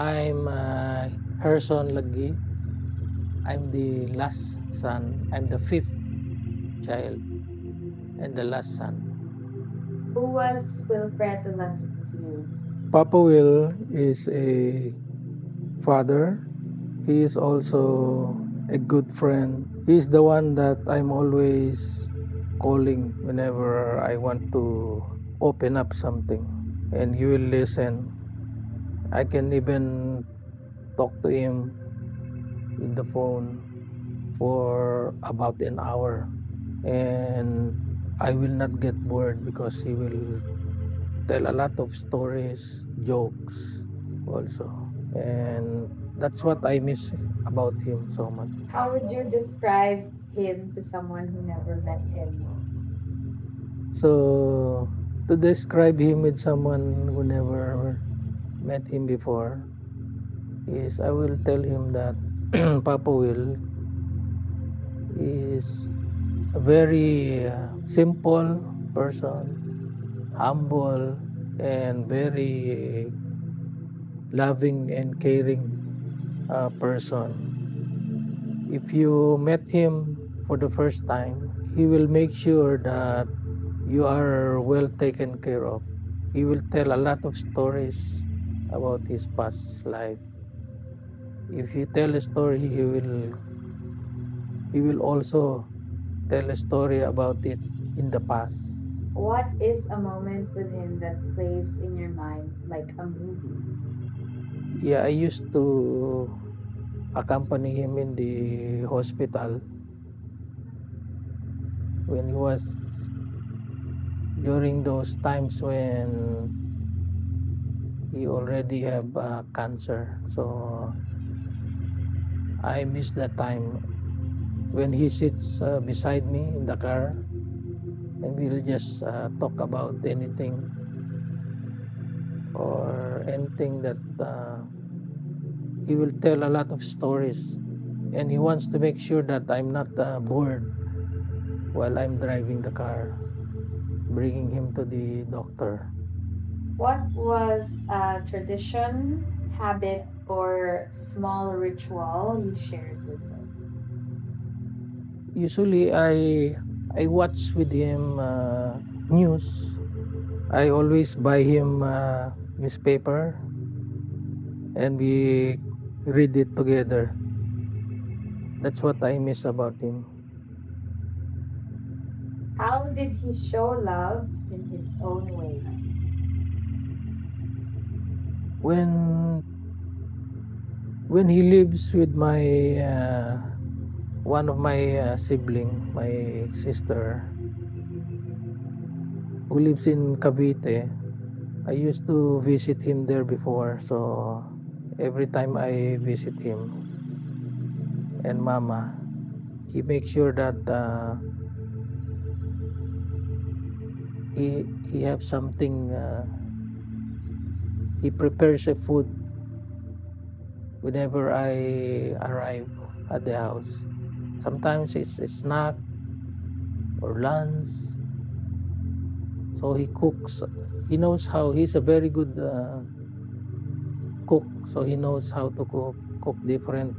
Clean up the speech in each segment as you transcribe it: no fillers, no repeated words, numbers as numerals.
I'm Herson Lagi. I'm the last son. I'm the fifth child and the last son. Who was Wilfredo Lagi to you? Papa Will is a father. He is also a good friend. He's the one that I'm always calling whenever I want to open up something, and he will listen. I can even talk to him in the phone for about an hour, and I will not get bored because he will tell a lot of stories, jokes also. And that's what I miss about him so much. How would you describe him to someone who never met him? So to describe him with someone who never met him before is I will tell him that Papa Will is a very simple person, humble, and very loving and caring person. If you met him for the first time, he will make sure that you are well taken care of. He will tell a lot of stories about his past life. If you tell a story, he will also tell a story about it in the past. What is a moment with him that plays in your mind like a movie? Yeah, I used to accompany him in the hospital when he was during those times when he already have cancer. So I miss that time when he sits beside me in the car and we'll just talk about anything or anything that he will tell a lot of stories, and he wants to make sure that I'm not bored while I'm driving the car, bringing him to the doctor. What was a tradition, habit, or small ritual you shared with him? Usually, I watch with him news. I always buy him newspaper and we read it together. That's what I miss about him. How did he show love in his own way? When when he lives with my one of my sibling, my sister, who lives in Cavite, I used to visit him there before. So every time I visit him and Mama, he makes sure that he have something. He prepares a food whenever I arrive at the house. Sometimes it's a snack or lunch. So he cooks. He knows how. He's a very good cook. So he knows how to cook different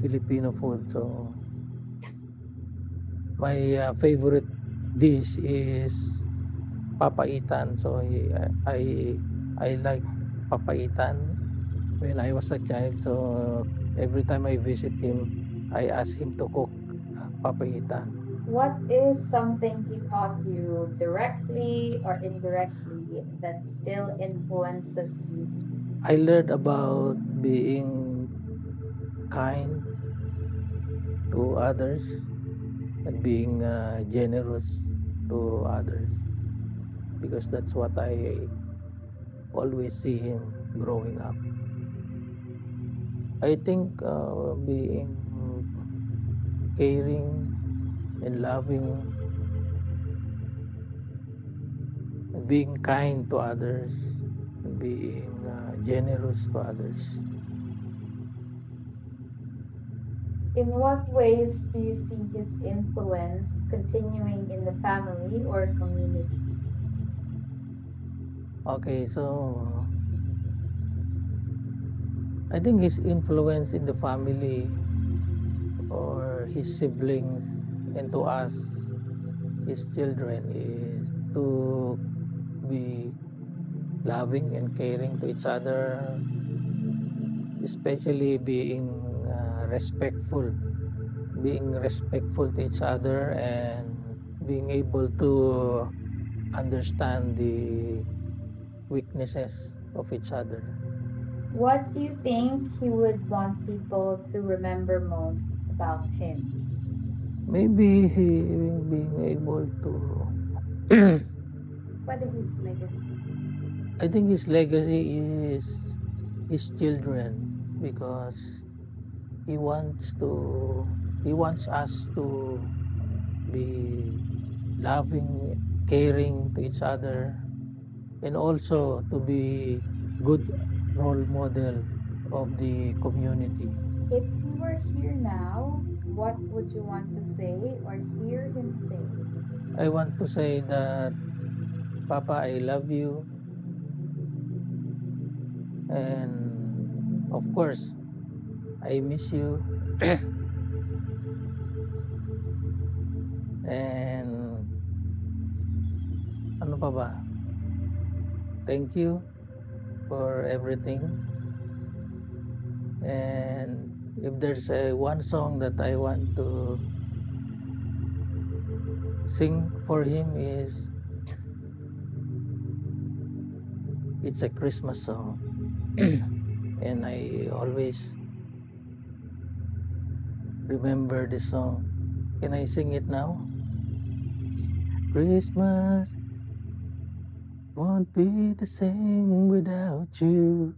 Filipino food. So my favorite dish is papaitan. So I like papaitan when I was a child. So every time I visit him, I ask him to cook papaitan. What is something he taught you directly or indirectly that still influences you? I learned about being kind to others and being generous to others because that's what I always see him growing up. I think being caring and loving and being kind to others and being generous to others. In what ways do you see his influence continuing in the family or community? Okay, so I think his influence in the family or his siblings and to us, his children, is to be loving and caring to each other, especially being respectful to each other and being able to understand the weaknesses of each other. What do you think he would want people to remember most about him? Maybe he being able to What is his legacy? I think his legacy is his children because he wants to he wants us to be loving, caring to each other, and also to be good role model of the community. If he were here now, what would you want to say or hear him say? I want to say that Papa, I love you, and of course I miss you. And ano pa ba? Thank you for everything. And if there's one song that I want to sing for him, is it's a Christmas song. And I always remember this song. Can I sing it now? Christmas won't be the same without you.